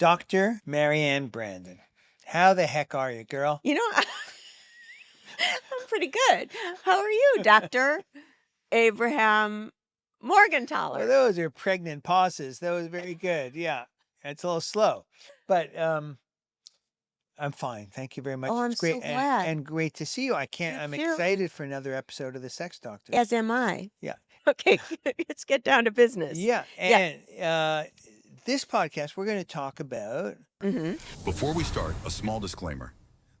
Dr. Marianne Brandon. How the heck are you, girl? You know, I'm pretty good. How are you, Dr. Abraham Well, Morgentaler? those are pregnant pauses. That was very good. Yeah. It's a little slow. But I'm fine. Thank you very much. Oh, I'm It's great so glad. and great to see you. Me I'm too. excited for another episode of the Sex Doctor. As am I. Yeah. Okay, let's get down to business. Yeah. Yeah. And this podcast, we're going to talk about. Mm-hmm. Before we start, a small disclaimer.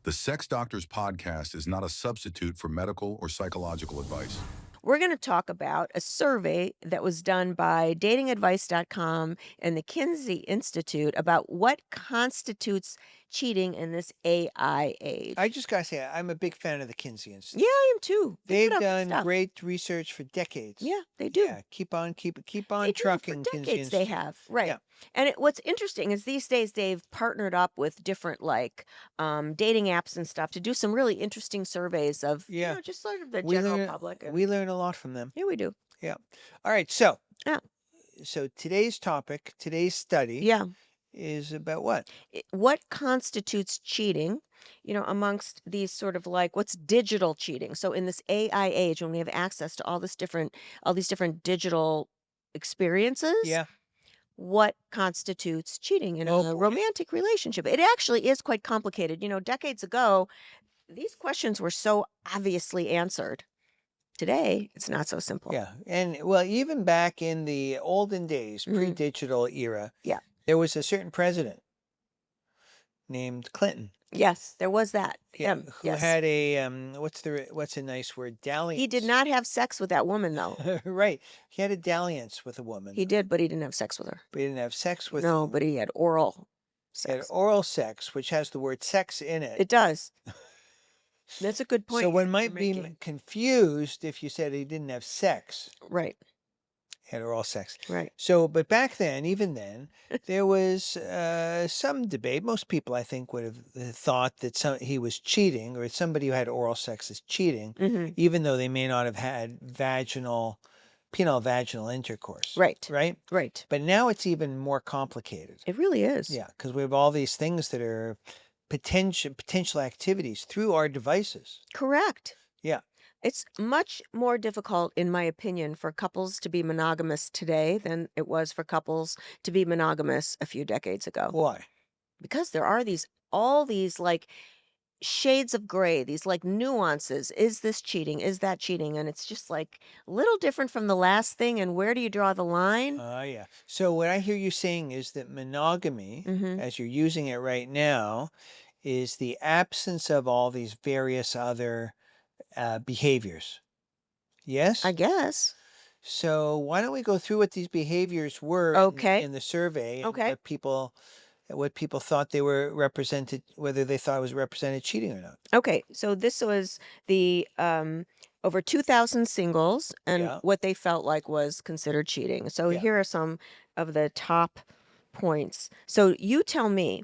The Sex Doctors podcast is not a substitute for medical or psychological advice. We're going to talk about a survey that was done by datingadvice.com and the Kinsey Institute about what constitutes cheating in this AI age. I just got to say, I'm a big fan of the Kinsey Institute. Yeah, I am too. They They've put out good done stuff. great research for decades. Yeah, they do. Yeah, keep on They do, trucking, for Kinsey decades they Institute. have, right? Yeah. And what's interesting is these days they've partnered up with different dating apps and stuff to do some really interesting surveys of Yeah. just sort of the We general learn, public. we learn a lot from them. Yeah, we do. Yeah. All right. So, Yeah. so today's topic, today's study Yeah. is about what? What constitutes cheating? Amongst these sort of what's digital cheating. So in this AI age, when we have access to all these different digital experiences, Yeah. what constitutes cheating in Oh, a boy. romantic relationship? It actually is quite complicated. Decades ago, these questions were so obviously answered. Today, it's not so simple. Yeah. And well, even back in the olden days, Mhm. pre-digital era, Yeah. there was a certain president named Clinton. Yes, there was that. Yeah, Him. who Yes. had a what's a nice word? Dalliance. He did not have sex with that woman, though. Right. He had a dalliance with a woman. He did, but he didn't have sex with her. But he didn't have sex with No, but he had oral He had sex. oral sex, which has the word sex in it. It does. That's a good point. So one you're might be making. confused if you said he didn't have sex. Right, He had oral sex. right. So, but back then, even then, there was some debate. Most people, I think, would have thought that he was cheating, or somebody who had oral sex is cheating, hmm even though they may not have had penile-vaginal intercourse. Right, Right? right. But now it's even more complicated. It really is. Yeah, because we have all these things that are potential activities through our devices. Correct. Yeah. It's much more difficult, in my opinion, for couples to be monogamous today than it was for couples to be monogamous a few decades ago. Why? Because there are all these shades of gray, these nuances. Is this cheating? Is that cheating? And it's just a little different from the last thing. And where do you draw the line? Yeah. So what I hear you saying is that monogamy, hmm as you're using it right now, is the absence of all these various other behaviors. Yes? I guess. So why don't we go through what these behaviors were Okay. in the survey and Okay. what people thought they were represented, whether they thought it was represented cheating or not. Okay. So this was the over 2,000 singles and Yeah. what they felt like was considered cheating. So Yeah. here are some of the top points. So you tell me,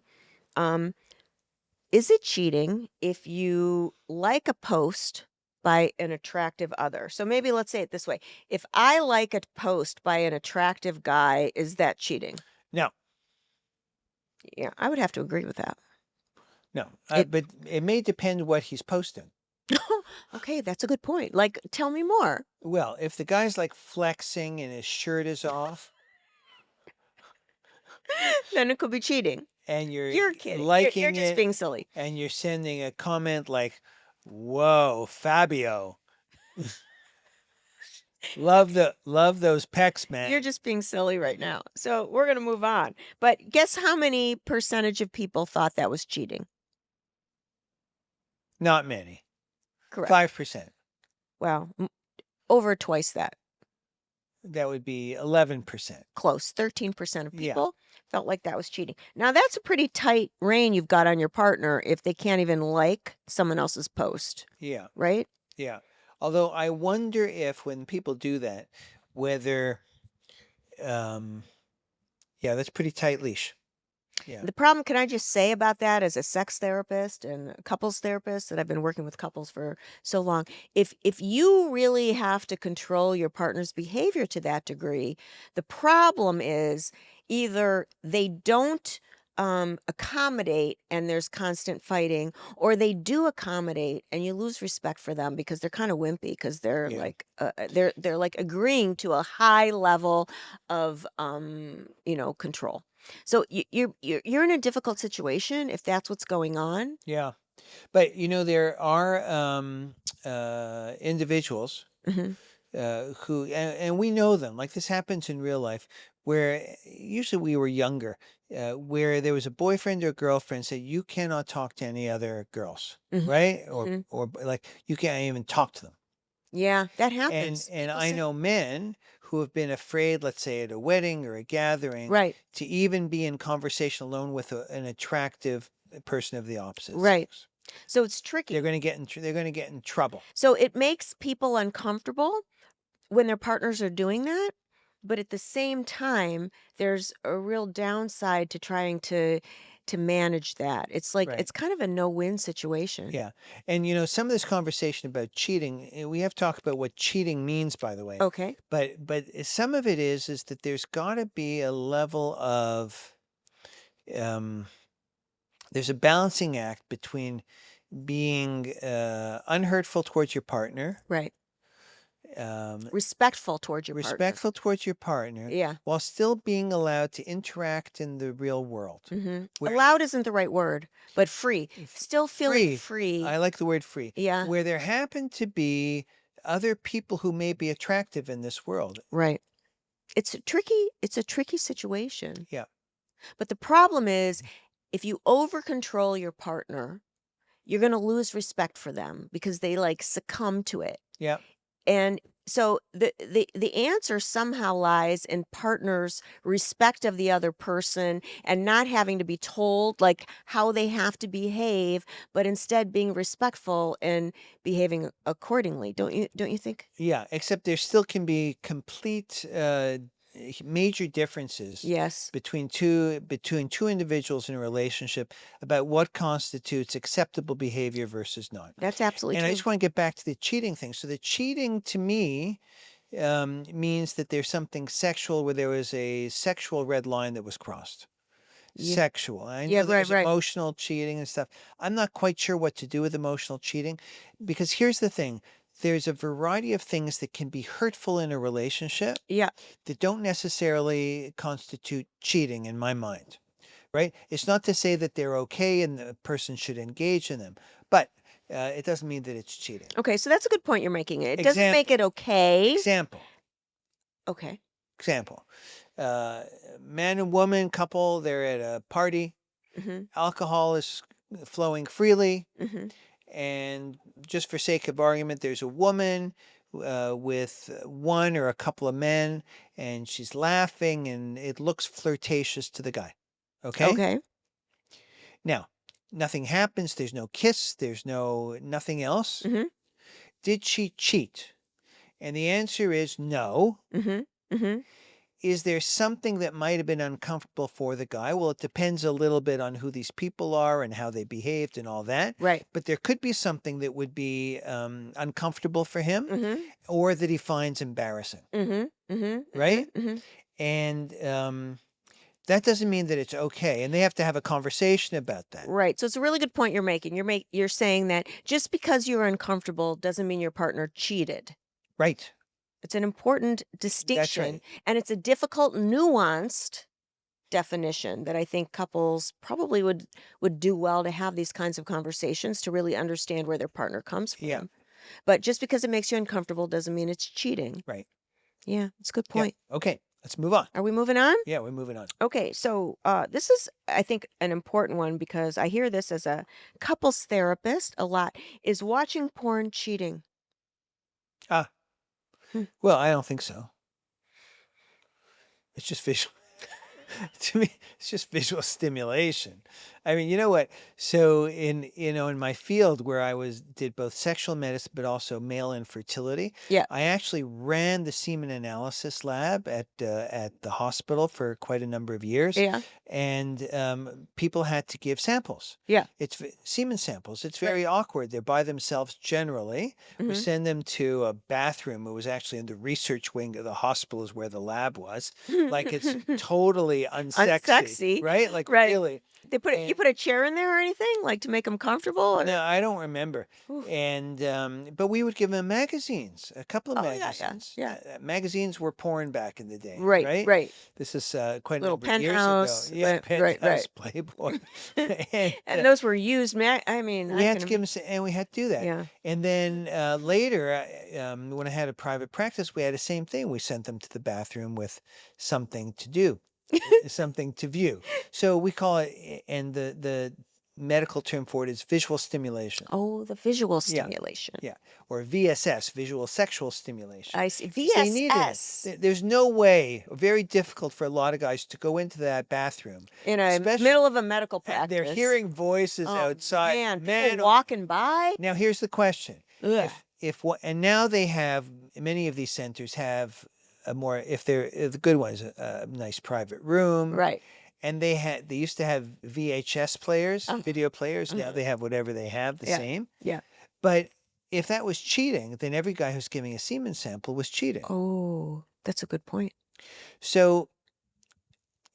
is it cheating if you like a post by an attractive other? So maybe let's say it this way. If I like a post by an attractive guy, is that cheating? No. Yeah, I would have to agree with that. No. It- But it may depend what he's posting. Okay, that's a good point. Tell me more. Well, if the guy's flexing and his shirt is off Then it could be cheating. and You're kidding. liking You're just it being silly. and you're sending a comment like, "Whoa, Fabio. love those pecs, man." You're just being silly right now. So we're going to move on. But guess how many percentage of people thought that was cheating? Not many. Correct. 5%. Well, over twice that. That would be 11%. Close. 13% of Yeah. people felt like that was cheating. Now, that's a pretty tight rein you've got on your partner if they can't even like someone else's post, Yeah. right? Yeah. Although I wonder if when people do that, whether that's pretty tight leash. Yeah. The problem, can I just say about that as a sex therapist and a couples therapist that I've been working with couples for so long, if you really have to control your partner's behavior to that degree, the problem is either they don't accommodate and there's constant fighting, or they do accommodate and you lose respect for them because they're kind of wimpy because they're Yeah. like they're like agreeing to a high level of control. So you're in a difficult situation if that's what's going on. Yeah. But there are individuals Hmm. who, and we know them, like this happens in real life, where usually we were younger, where there was a boyfriend or girlfriend said, you cannot talk to any other girls, Hmm. right? Hmm. Or like you can't even talk to them. Yeah, that And happens. and People I say, know men who have been afraid, let's say at a wedding or a gathering, right, to even be in conversation alone with an attractive person of the opposite right. sex. So it's tricky. They're going to get in trouble. So it makes people uncomfortable when their partners are doing that, but at the same time, there's a real downside to trying to manage that. It's like Right. it's kind of a no-win situation. Yeah. And some of this conversation about cheating, we have to talk about what cheating means, by the way. Okay. But some of it is that there's got to be a level of um there's a balancing act between being unhurtful towards your partner, Right. um Respectful towards your partner. respectful towards your partner, Yeah. while still being allowed to interact in the real world. Where Allowed isn't the right word, but free. Still feeling free, free. I like the word free, Yeah. where there happen to be other people who may be attractive in this world. Right. It's a tricky situation. Yeah. But the problem is if you over control your partner, you're going to lose respect for them because they like succumb to it. Yeah. And so the answer somehow lies in partners' respect of the other person and not having to be told like how they have to behave, but instead being respectful and behaving accordingly. Don't you think? Yeah, except there still can be complete major differences Yes. between two individuals in a relationship about what constitutes acceptable behavior versus not. That's absolutely And I true. just want to get back to the cheating thing. So the cheating to me means that there's something sexual, where there was a sexual red line that was crossed. Yeah. Sexual. I Yeah, know right, there's right. emotional cheating and stuff. I'm not quite sure what to do with emotional cheating, because here's the thing. There's a variety of things that can be hurtful in a relationship Yeah. that don't necessarily constitute cheating in my mind, right? It's not to say that they're okay and the person should engage in them, but it doesn't mean that it's cheating. Okay, so that's a good point you're making. It doesn't Exam- make it okay. example, Okay. example. Uh, Man and woman couple, they're at a party. Mhm. Alcohol is flowing freely. Mhm. And just for sake of argument, there's a woman with one or a couple of men, and she's laughing, and it looks flirtatious to the guy. Okay? Okay. Now, nothing happens. There's no kiss. There's nothing else. Mhm. Did she cheat? And the answer is no. Mhm. Mhm. Is there something that might have been uncomfortable for the guy? Well, it depends a little bit on who these people are and how they behaved and all that. Right. But there could be something that would be uncomfortable for him, Mhm. or that he finds embarrassing, Mhm. Mhm. Mhm. right? Mhm. And that doesn't mean that it's okay. And they have to have a conversation about that. Right. So it's a really good point you're making. You're saying that just because you're uncomfortable doesn't mean your partner cheated. Right. It's an important That's distinction right. and it's a difficult nuanced definition that I think couples probably would do well to have these kinds of conversations to really understand where their partner comes Yeah. from. But just because it makes you uncomfortable doesn't mean it's cheating. Right. Yeah, it's a good Yeah. point. Okay. Let's move on. Are we moving on? Yeah, we're moving on. Okay, so this is, I think, an important one because I hear this as a couples therapist a lot. Is watching porn cheating? Ah, Hmm. well, I don't think so. It's just visual. To me, it's just visual stimulation. I mean, you know what? So in my field where I did both sexual medicine but also male infertility, Yeah. I actually ran the semen analysis lab at the hospital for quite a number of years, Yeah. and people had to give samples. Yeah. Semen samples. It's Right. very awkward. They're by themselves generally. We Hmm. send them to a bathroom. It was actually in the research wing of the hospital is where the lab was. Like it's totally really unsexy, Unsexy, right? Like right. really. You And put a chair in there or anything, like, to make them comfortable, or no, I don't remember. Oof. And but we would give them magazines, a couple of Oh, yeah, magazines. yeah. Magazines were porn back in the day, Right, right? right. This is quite a Little number of years ago. Penthouse, Yeah, right, Penthouse, right. Playboy, and And those were used I mean, we I had to can give them, and we had to do that. yeah. And then later, when I had a private practice, we had the same thing. We sent them to the bathroom with something to do, something to view. So we call it, and the medical term for it is visual stimulation. Oh, the visual Yeah, stimulation. yeah, or VSS, visual sexual stimulation. I see. Because they needed it. VSS There's no way, very difficult for a lot of guys to go into that bathroom, in a especially. middle of a medical They're practice. hearing voices Oh, outside. man, Man, people walking by. now here's the question: Ugh. if what, and now they have, many of these centers have a more, if they're the good ones, a nice private room, Right. and they used to have VHS players, Oh, video players. Now mhm. they have whatever they have, the Yeah. same. Yeah. But if that was cheating, then every guy who's giving a semen sample was cheating. Oh, that's a good point. So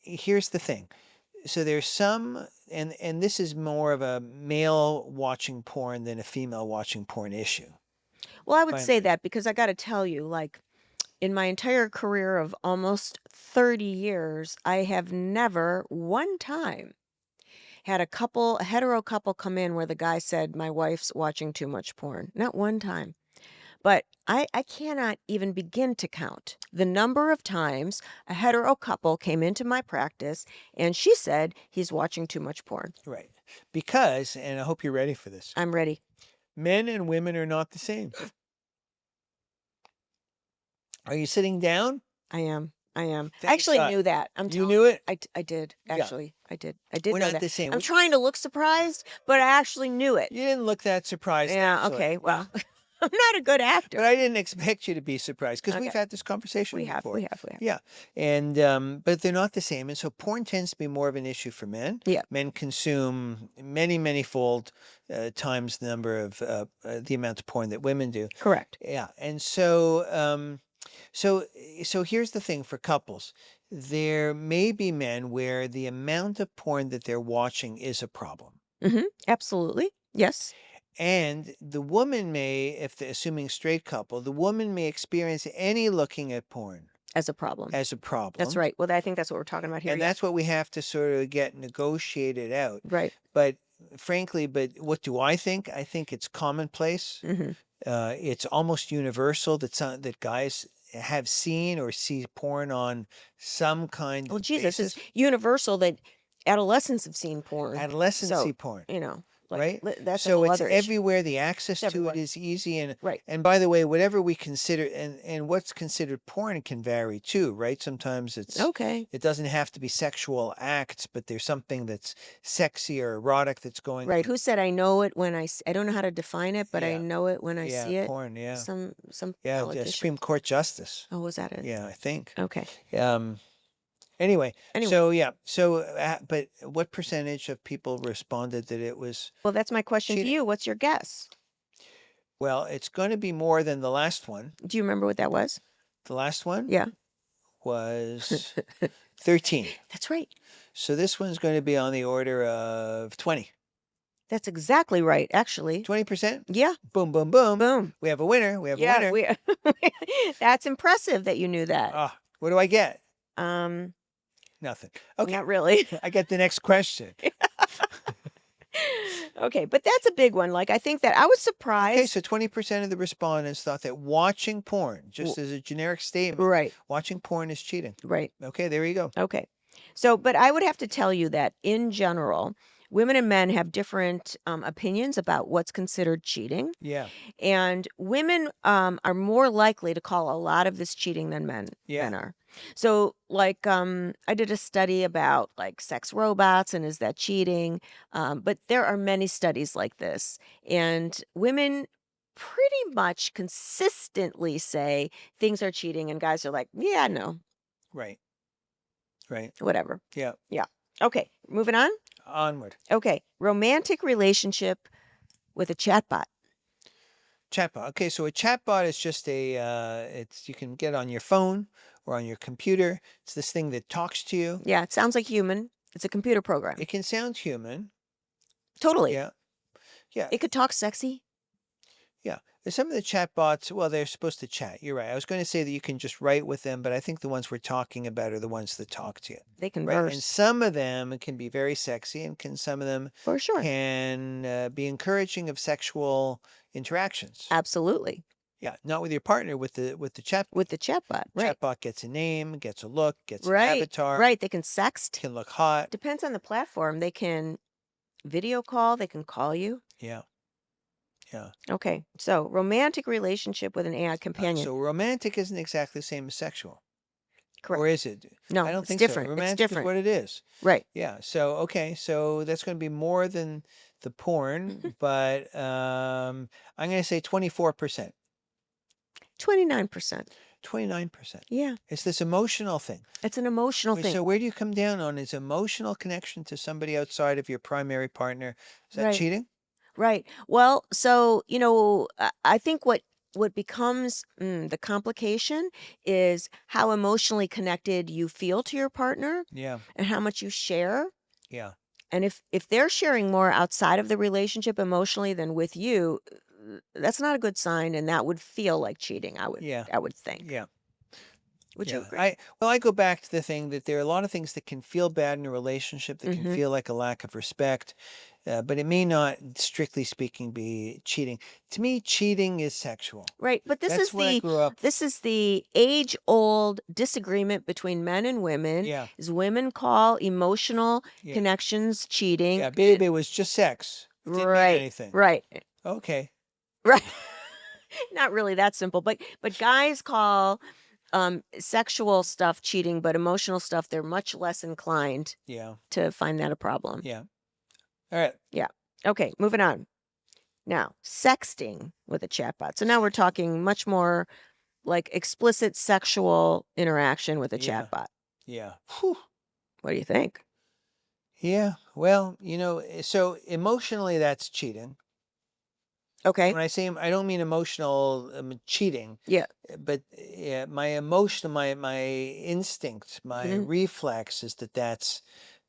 here's the thing. So there's some, and this is more of a male watching porn than a female watching porn issue. Well, I would Fine. say that because I got to tell you, like, in my entire career of almost 30 years, I have never one time had a hetero couple come in where the guy said, my wife's watching too much porn. Not one time. But I cannot even begin to count the number of times a hetero couple came into my practice and she said he's watching too much porn. Right. Because, and I hope you're ready for this, I'm ready. men and women are not the same. Are you sitting down? I am. I Thank actually God. knew that. I'm You telling knew it? I did. Yeah. Actually, I did. I did We're know not that. the same. I'm trying to look surprised, but I actually knew it. You didn't look that surprised. Yeah, actually. okay. Well, I'm not a good actor. But I didn't expect you to be surprised because we've Okay. had this conversation We have. before. We have. Yeah. And but they're not the same. And so porn tends to be more of an issue for men. Yeah. Men consume many fold times the number of the amount of porn that women do. Correct. Yeah. And so so here's the thing for couples. There may be men where the amount of porn that they're watching is a problem. Absolutely. Yes. And the woman may, if they're assuming straight couple, the woman may experience any looking at porn As a problem. as a problem. That's right. Well, I think that's what we're talking about here. And yeah. that's what we have to sort of get negotiated out. Right. But frankly, what do I think? I think it's commonplace. hmm It's almost universal that guys have seen or see porn on some kind Well, of Jesus, basis. it's universal that adolescents have seen porn. Adolescents So, see porn. you know, like Right? that's a So whole it's other issue. everywhere. The access to everywhere. it is easy. Right. And by the way, whatever we consider and what's considered porn can vary too, right? Sometimes Okay. it doesn't have to be sexual acts, but there's something that's sexy or erotic that's going Right. on. Who said I know it when I don't know how to define it, but I Yeah. know it when I Yeah, see it? porn, yeah. Some Yeah, politician. Supreme Court Justice. Oh, was that it? Yeah, I think. Okay. Anyway, Anyway. so yeah. So but what percentage of people responded that it was Well, that's my question to cheating? you. What's your guess? Well, it's going to be more than the last one. Do you remember what that was? The last one Yeah. was 13. That's right. So this one's going to be on the order of 20. That's exactly right, actually. 20%? Yeah. Boom, boom, boom. Boom. We have a winner. We have a Yeah. winner. That's impressive that you knew that. Ah, what do I get? Nothing. Nothing. Okay. Not really. I get the next question. Okay, but that's a big one. Like, I think that I was surprised. Okay, so 20% of the respondents thought that watching porn, just as a generic statement, Right. watching porn is cheating. Right. Okay, there you go. Okay. So, but I would have to tell you that in general, women and men have different opinions about what's considered cheating. Yeah. And women are more likely to call a lot of this cheating than men are. So, like, I did a study about like sex robots and is that cheating? But there are many studies like this, and women pretty much consistently say things are cheating, and guys are like, yeah, no, Right. Right. whatever. Yeah. Yeah. Okay, moving on. Onward. Okay, romantic relationship with a chatbot. Chatbot. Okay, so a chatbot is just it's you can get on your phone or on your computer. It's this thing that talks to you. Yeah, it sounds like human. It's a computer program. It can sound human. Totally. Yeah. Yeah. It could talk sexy. Yeah. Some of the chatbots, well, they're supposed to chat. You're right. I was going to say that you can just write with them, but I think the ones we're talking about are the ones that talk to you. They Right. And converse. some of them can be very sexy, and some of them For sure. can be encouraging of sexual interactions. Absolutely. Yeah. Not with your partner, with the chat. With the chatbot. Right. Chatbot gets a name, gets a look, gets an Right. avatar, Right. They can sext. can look hot. Depends on the platform. They can video call. They can call you. Yeah. Yeah. Okay. So romantic relationship with an AI companion. So romantic isn't exactly the same as sexual. Correct. Or is it? No, I don't it's think different. so. It's Romantic is different. what it is. Right. Yeah. So, okay. So that's going to be more than the porn, but I'm going to say 24%. 29%. 29%. Yeah. It's this emotional thing. It's an emotional thing. So where do you come down on is emotional connection to somebody outside of your primary partner? Is that Right. cheating? Right. Well, so, I think what becomes the complication is how emotionally connected you feel to your partner Yeah. and how much you share. Yeah. And if they're sharing more outside of the relationship emotionally than with you, that's not a good sign, and that would feel like cheating, Yeah. I would think. Yeah. Would you agree? I go back to the thing that there are a lot of things that can feel bad in a relationship that can Mhm. feel like a lack of respect, but it may not, strictly speaking, be cheating. To me, cheating is sexual. Right, but That's where I grew up. this is the age-old disagreement between men and women. Yeah, Is women call emotional yeah, connections cheating. yeah. Baby, it was just sex. Didn't mean Right, anything. right, Okay. right. Not really that simple, but guys call sexual stuff cheating, but emotional stuff they're much less inclined Yeah, to find that a problem. yeah. All right. Yeah. Okay, moving on. Now, sexting with a chatbot. So now we're talking much more like explicit sexual interaction with a Yeah, chatbot. yeah. Whew. What do you think? Yeah. Well, so emotionally, that's cheating. Okay. When I say I don't mean emotional cheating, Yeah. but yeah, my emotion, my instinct, my Mhm. reflex is that that's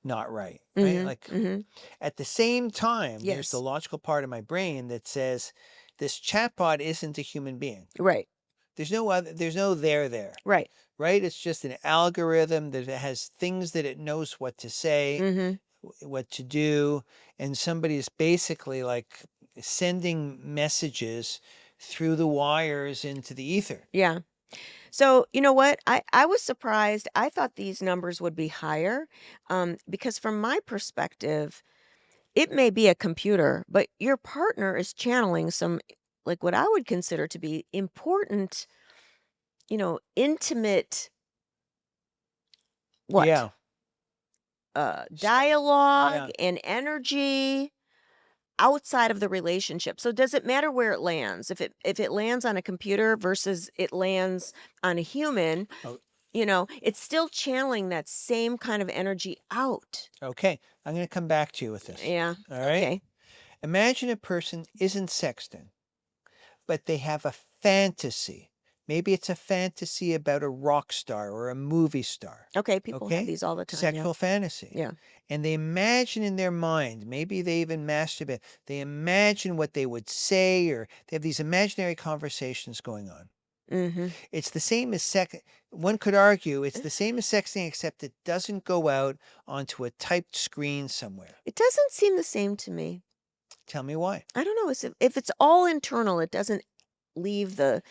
not right, right? Mhm. Like Mhm. at the same time, there's the Yes. logical part of my brain that says this chatbot isn't a human being. Right. There's no there, Right. right? It's just an algorithm that has things that it knows what to say, Mhm. what to do, and somebody's basically like sending messages through the wires into the ether. Yeah. So, you know what? I was surprised. I thought these numbers would be higher because from my perspective, it may be a computer, but your partner is channeling some like what I would consider to be important, intimate what? Yeah. Stuff. Dialogue Yeah. and energy outside of the relationship. So does it matter where it lands? If it lands on a computer versus it lands on a human, Oh, it's still channeling that same kind of energy out. okay. I'm going to come back to you with this. Yeah. All right. Okay. Imagine a person isn't sexting, but they have a fantasy. Maybe it's a fantasy about a rock star or a movie star. Okay, people have Okay? these all the time. Sexual fantasy. Yeah. And they imagine in their mind, maybe they even masturbate, they imagine what they would say, or they have these imaginary conversations going on. Yeah. Mhm. It's the same as one could argue it's the same as sexting, except it doesn't go out onto a typed screen somewhere. It doesn't seem the same to me. Tell me why. I don't know. If it's all internal, it doesn't leave the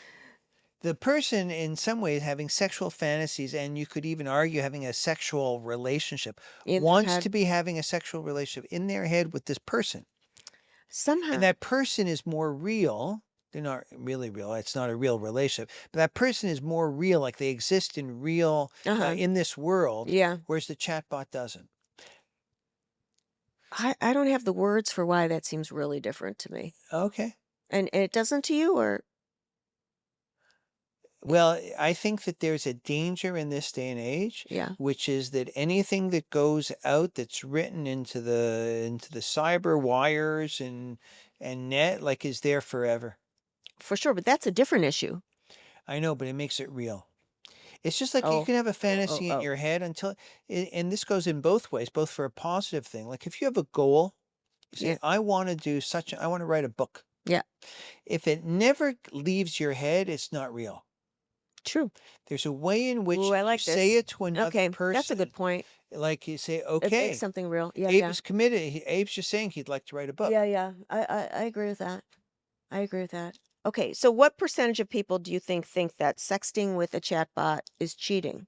The person in some ways having sexual fantasies, and you could even argue having a sexual relationship, in their wants head to be having a sexual relationship in their head with this person. somehow. And that person is more real. They're not really real. It's not a real relationship. But that person is more real, like they exist in real, Uh-huh. in this world, Yeah. whereas the chatbot doesn't. I don't have the words for why that seems really different to me. Okay. And it doesn't to you or Well, I think that there's a danger in this day and age, yeah. which is that anything that goes out that's written into the cyber wires and net, like, is there forever. For sure, but that's a different issue. I know, but it makes it real. It's just like you Oh, can have a oh, fantasy in oh. your head until, and this goes in both ways, both for a positive thing. Like if you have a goal, you say, Yeah. I want to do I want to write a book. Yeah. If it never leaves your head, it's not real. True. There's a way in which Ooh, I if you like say this. it to another Okay, that's a person, good point. like you say, It makes okay, something real. Yeah, Abe yeah. is committed. Abe's just saying he'd like to write a book. Yeah, yeah. I agree with that. I agree with that. Okay, so what percentage of people do you think that sexting with a chatbot is cheating?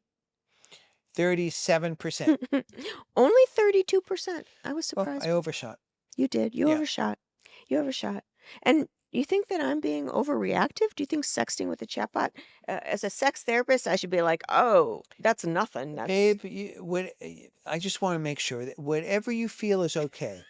37%. Only 32%. I was Well, surprised. I overshot. You did. You Yeah. overshot. You overshot. And you think that I'm being overreactive? Do you think sexting with a chatbot, as a sex therapist, I should be like, oh, that's nothing. That's Abe, I just want to make sure that whatever you feel is okay.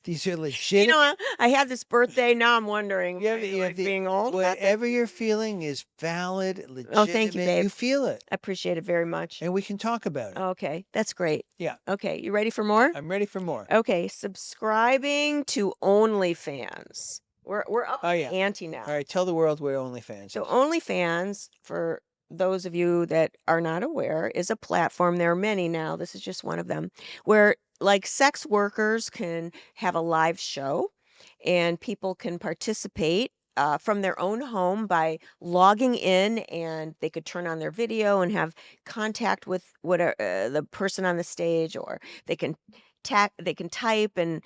These are you legitimate. know, I had this birthday. Now I'm wondering, You have, am I, you have like being old about this? whatever you're feeling is valid, Oh, thank you, legitimate. babe. You feel it, I appreciate it very much. and we can talk about it. Okay, that's great. Yeah, Okay, you ready for more? I'm ready for more. Okay, subscribing to OnlyFans. We're up Oh the yeah. ante now. All right, tell the world where OnlyFans So is. OnlyFans, for those of you that are not aware, is a platform. There are many now. This is just one of them, where like sex workers can have a live show, and people can participate. From their own home by logging in, and they could turn on their video and have contact with the person on the stage, or they can they can type and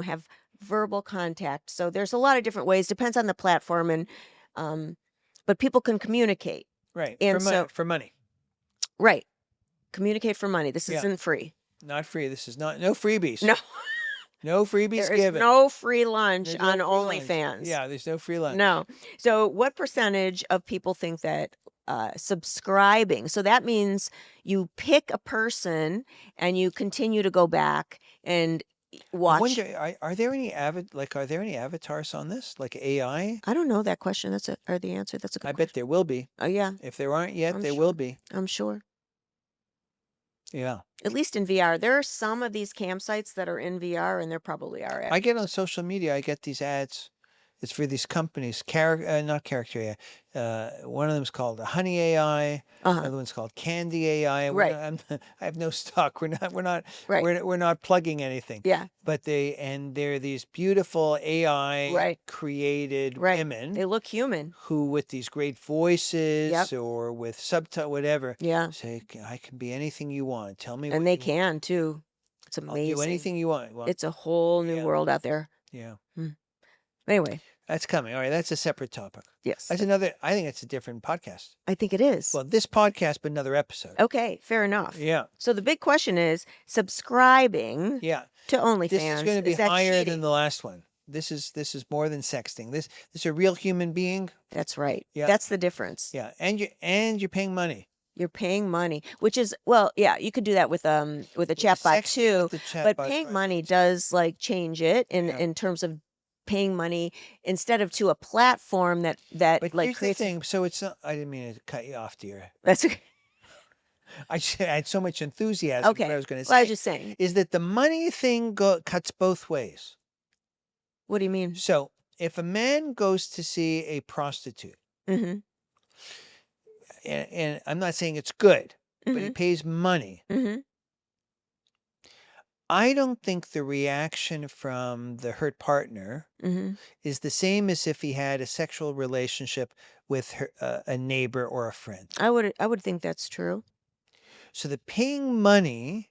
have verbal contact. So there's a lot of different ways. Depends on the platform, and um, but people can communicate. Right, And so, for money. right, communicate for money. This Yeah. isn't free. Not free. This is no freebies. No, No freebies there is given. no free lunch There's on no free lunch. OnlyFans. Yeah, there's no free lunch. No. So, what percentage of people think that subscribing? So that means you pick a person and you continue to go back and I watch. wonder, are there any are there any avatars on this, like AI? I don't know that question. That's or the answer. That's a good I bet there will be. Oh yeah, If there aren't yet, I'm there sure. will be. I'm sure. Yeah. At least in VR, there are some of these campsites that are in VR, and there probably are. I get on social media, I get these ads. It's for these companies, not character AI. One of them is called Honey AI. Uh-huh. Another one's called Candy AI. Right. I have no stock. We're not Right. we're not plugging anything. Yeah. But they're these beautiful AI Right. created Right. women They look human. who, with these great voices Yep. or with subtitle, whatever, Yeah. say, I can be anything you want. Tell me And what they you want. can too. It's I'll do amazing. anything you want. Well, It's a whole new yeah. world out there. yeah. Anyway, That's coming. All right, that's a separate topic. yes. That's I think it's a different podcast. I think it is. Well, this podcast, but another episode. Okay, fair enough. Yeah, So the big question is subscribing yeah. to OnlyFans. This is going to be that higher cheating? than the last one. This is more than sexting. This is a real human being. That's right. Yeah. That's the difference. Yeah, and you're paying money. You're paying money, which is yeah, you could do that with a chatbot Sexting too. with the But chatbot's paying right. money does like change it in terms of paying money instead of to a platform that But like here's the creates. thing. So it's not. I didn't mean to cut you off, dear. That's okay. I had so much enthusiasm for Okay. what I was going to say. Well, I was just saying. Is that the money thing cuts both ways. What do you mean? So if a man goes to see a prostitute, Mm-hmm. and I'm not saying it's good, but he Mm-hmm. pays money, Mm-hmm. I don't think the reaction from the hurt partner Mm-hmm. is the same as if he had a sexual relationship with a neighbor or a friend. I would think that's true. So the paying money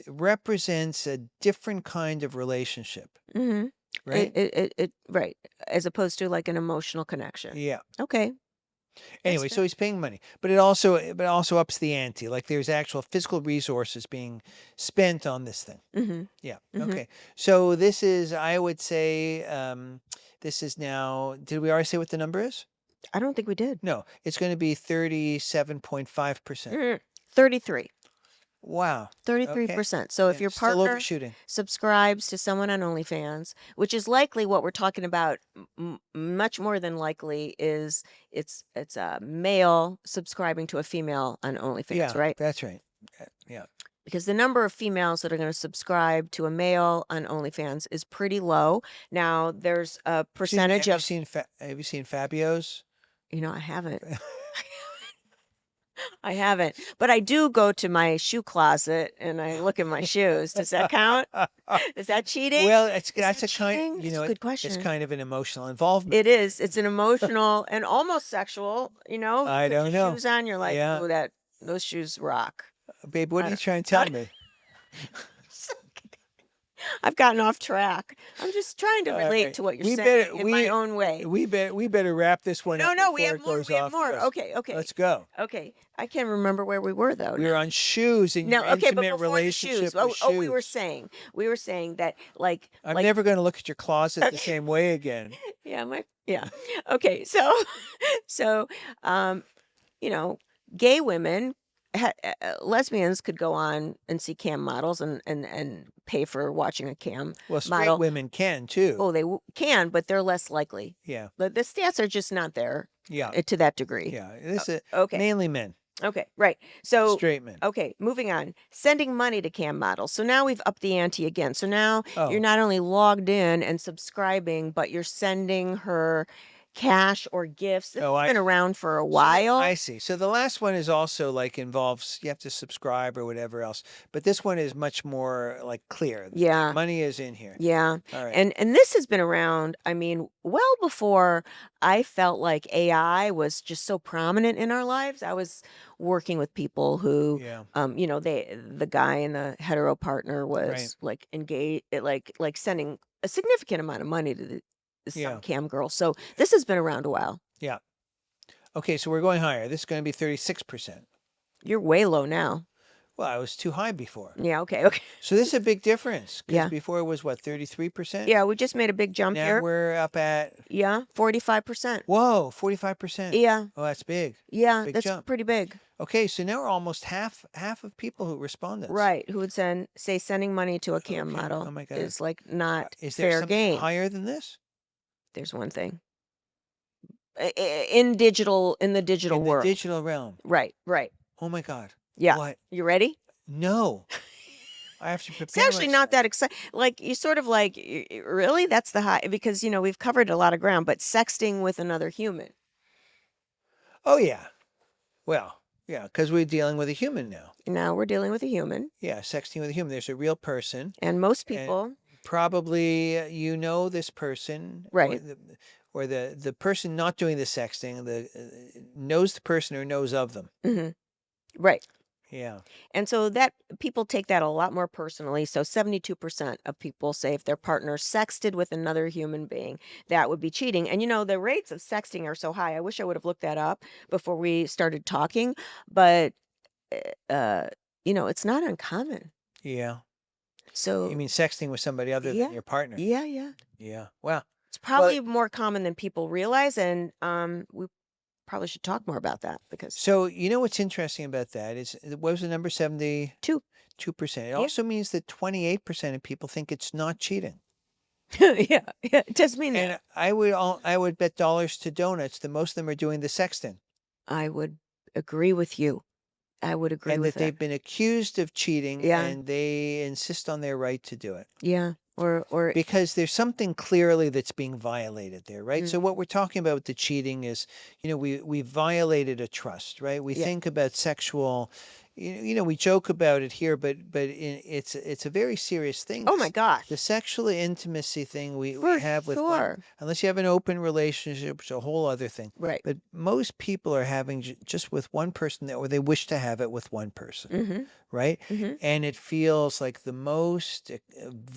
represents a different kind of relationship, Mm-hmm. right? It right, as opposed to like an emotional connection. Yeah. Okay. Anyway, fair. so he's paying money, but it also ups the ante. Like there's actual physical resources being spent on this thing. Mm-hmm. Yeah. Mhm. Okay. So this is, I would say, this is now. Did we already say what the number is? I don't think we did. No, it's going to be 37.5%. 33. Wow. 33%. So if Yeah, your still partner overshooting. subscribes to someone on OnlyFans, which is likely what we're talking about, much more than likely is it's a male subscribing to a female on OnlyFans, Yeah, right? that's right. Yeah. Because the number of females that are going to subscribe to a male on OnlyFans is pretty low. Now, there's a percentage Have of you seen Fabio's I haven't. I haven't. But I do go to my shoe closet and I look at my shoes. Does that count? Is that cheating? Well, Is that's that a kind, cheating? It's a good it's question. kind of an emotional involvement. It is. It's an emotional and almost sexual, I put your don't know. shoes on, you're like, Yeah. "Oh, those shoes rock." Babe, what I are you don't trying to I tell me? I've gotten off track. I'm just trying to All relate right. to what you're We saying better in my own way. we better wrap this one No, up no, we before have it more. goes We have off the more. rails. Okay, okay. Let's go. Okay. I can't remember where we were though We were now. on shoes and your No, okay, but intimate before the shoes. relationship with shoes. We were saying that I'm never going to look at your closet the okay. same way again. Yeah. Okay, so so um you know, gay women, lesbians could go on and see cam models and pay for watching a cam Well, straight model. women can too. Oh, they can, but they're less likely. Yeah. The stats are just not there Yeah. to that degree. Yeah. This is Okay. mainly men, Okay. Right. So, straight men. okay, moving on. Sending money to cam models. So now we've upped the ante again. So now you're Oh, not only logged in and subscribing, but you're sending her cash or gifts. This oh, has been around for a I while. see. So the last one is also like involves you have to subscribe or whatever else, but this one is much more like clear. The Yeah. money is in here. Yeah. All right. And this has been around, I mean, well before I felt like AI was just so prominent in our lives. I was working with people who Yeah. the guy and the hetero partner Right. was like engaged like sending a significant amount of money to some Yeah. cam girl. So this has been around a while. Yeah. Okay, so we're going higher. This is going to be 36%. You're way low now. Well, I was too high before. Yeah, okay. So this is a big difference because Yeah. before it was what, 33%? Yeah, we just made a big jump Now here. we're up at, Yeah, 45%. whoa, 45%. Yeah. Oh, that's big. Yeah, Big that's jump. pretty big. Okay, so now we're almost half of people who responded. Right, who would say sending money to a cam Okay. model Oh my God. is like not Is there fair something game. higher than this? There's one thing. In the digital In the world. digital realm. Right. Oh my God. Yeah. What? You ready? No. I have to prepare It's actually not myself. that exciting. Like you sort of like really that's the high because we've covered a lot of ground, but sexting with another human. Oh yeah. Well, yeah, because we're dealing with a human now. Now we're dealing with a human, Yeah, sexting with a human. There's a real person. and most And people, probably you know this person, right? or the person not doing the sexting, knows the person or knows of them. Hmm. Right. Yeah. And so that people take that a lot more personally. So 72% of people say if their partner sexted with another human being, that would be cheating. And the rates of sexting are so high. I wish I would have looked that up before we started talking, but it's not uncommon. Yeah. So You mean sexting with somebody other yeah, than your partner? yeah. Yeah. Well, It's probably more common than people realize, and we probably should talk more about that because so you know what's interesting about that is what was the number 72%? It Yeah. also means that 28% of people think it's not cheating. yeah, it does mean that. And I would bet dollars to donuts that most of them are doing the sexting. I would agree with you. I would agree And with that they've been accused of cheating Yeah. and they insist on their right to do it. Yeah, or Because there's something clearly that's being violated there, right? Mm. So what we're talking about with the cheating is, we violated a trust, right? We Yeah. think about sexual, we joke about it here, but it's a very serious thing. oh my gosh, The sexual intimacy thing we for have with sure. unless you have an open relationship, it's a whole other thing. Right. But most people are having just with one person, or they wish to have it with one person, Mm-hmm. right? Mm-hmm. And it feels like the most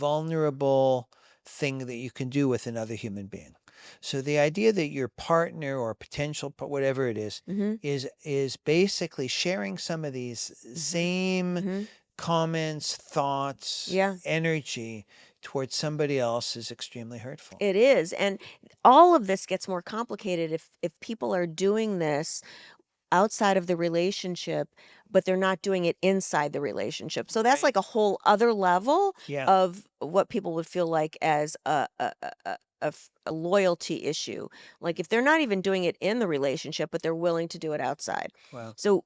vulnerable thing that you can do with another human being. So the idea that your partner or potential, whatever it is Mm-hmm. is basically sharing some of these same Mm-hmm. comments, thoughts, Yeah. energy towards somebody else is extremely hurtful. It is, and all of this gets more complicated if people are doing this outside of the relationship, but they're not doing it inside the relationship. So that's Right. like a whole other level Yeah. of what people would feel like as a loyalty issue. Like if they're not even doing it in the relationship, but they're willing to do it outside. Wow. So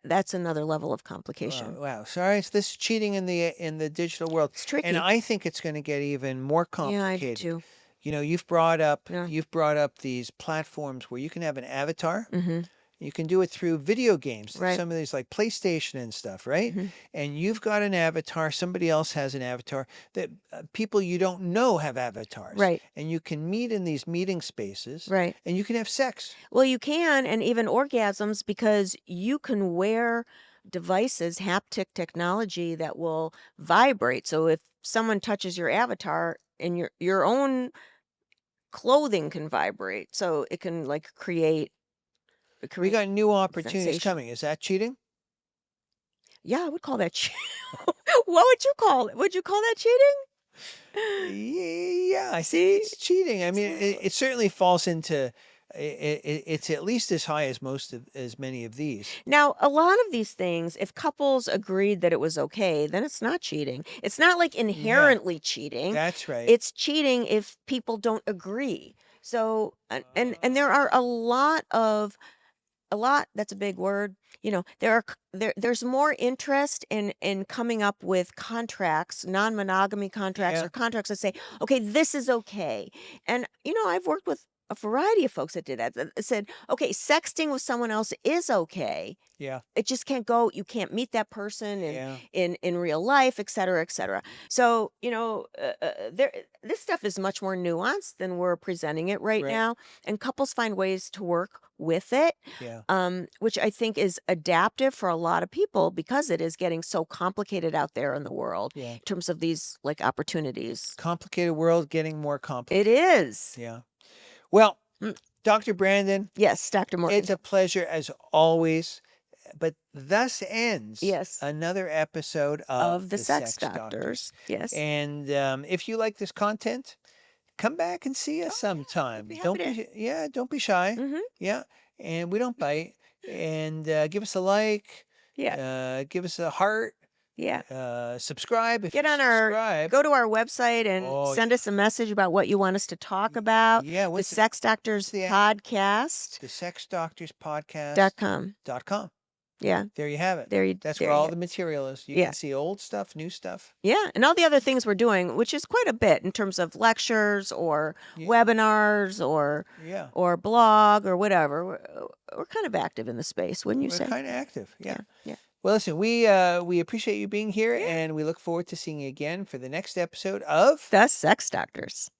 that's another level of complication. Wow. Sorry, it's this cheating in the digital world. It's tricky. And I think it's going to get even more Yeah, I do complicated. too. You know, Yeah. you've brought up these platforms where you can have an avatar. Mm-hmm. You can do it through video games, Right. some of these like PlayStation and stuff, right? Mm-hmm. And you've got an avatar, somebody else has an avatar that people you don't know have avatars. Right. And you can meet in these meeting spaces Right. and you can have sex. Well, you can, and even orgasms, because you can wear devices, haptic technology that will vibrate. So if someone touches your avatar, and your own clothing can vibrate, so it can like create We got new opportunities sensation. coming. Is that cheating? Yeah, I would call that what would you call it? Would you call that cheating? Yeah, I think See? it's cheating. I mean, it certainly falls into it's at least as high as as many of these. Now, a lot of these things, if couples agreed that it was okay, then it's not cheating. It's not like Yeah, inherently cheating. that's right. It's cheating if people don't agree. So, and there are that's a big word. You know, there's more interest in coming up with contracts, non-monogamy contracts, Yeah, or contracts that say, okay, this is okay. And I've worked with a variety of folks that did that said, okay, sexting with someone else is okay. yeah, It just can't go. You can't meet that person yeah. in real life, et cetera, et cetera. So this stuff is much more nuanced than we're presenting it right Right. now, and couples find ways to work with it, Yeah. which I think is adaptive for a lot of people because it is getting so complicated out there in the world Yeah. in terms of these like opportunities. Complicated world getting more It complicated. is. Yeah. Well, Mm. Dr. Brandon, Yes, Dr. Morgan. it's a pleasure as always. But thus ends Yes. another episode Of the the Sex Sex Doctors. Doctors. Yes. And if you like this content, come back and see us sometime. be happy Don't to- be don't be shy. Mhm. Yeah, and we don't bite. And give us a like. Yeah. Give us a heart. Yeah. Subscribe if Get you on our subscribe. go to our website and Oh, send us a message about what you want us to talk about. yeah, The what's Sex Doctors the Podcast. the Sex Doctors Podcast .com. Yeah. There you have it. That's there where you all have the it. material is. You Yeah. can see old stuff, new stuff. Yeah, and all the other things we're doing, which is quite a bit in terms of lectures or Yeah. webinars or Yeah. blog or whatever. We're kind of active in the space, wouldn't you We're say? kind of active. Yeah. Yeah. Well, listen, we appreciate you being here, and we look forward to seeing you again for the next episode of The Sex Doctors.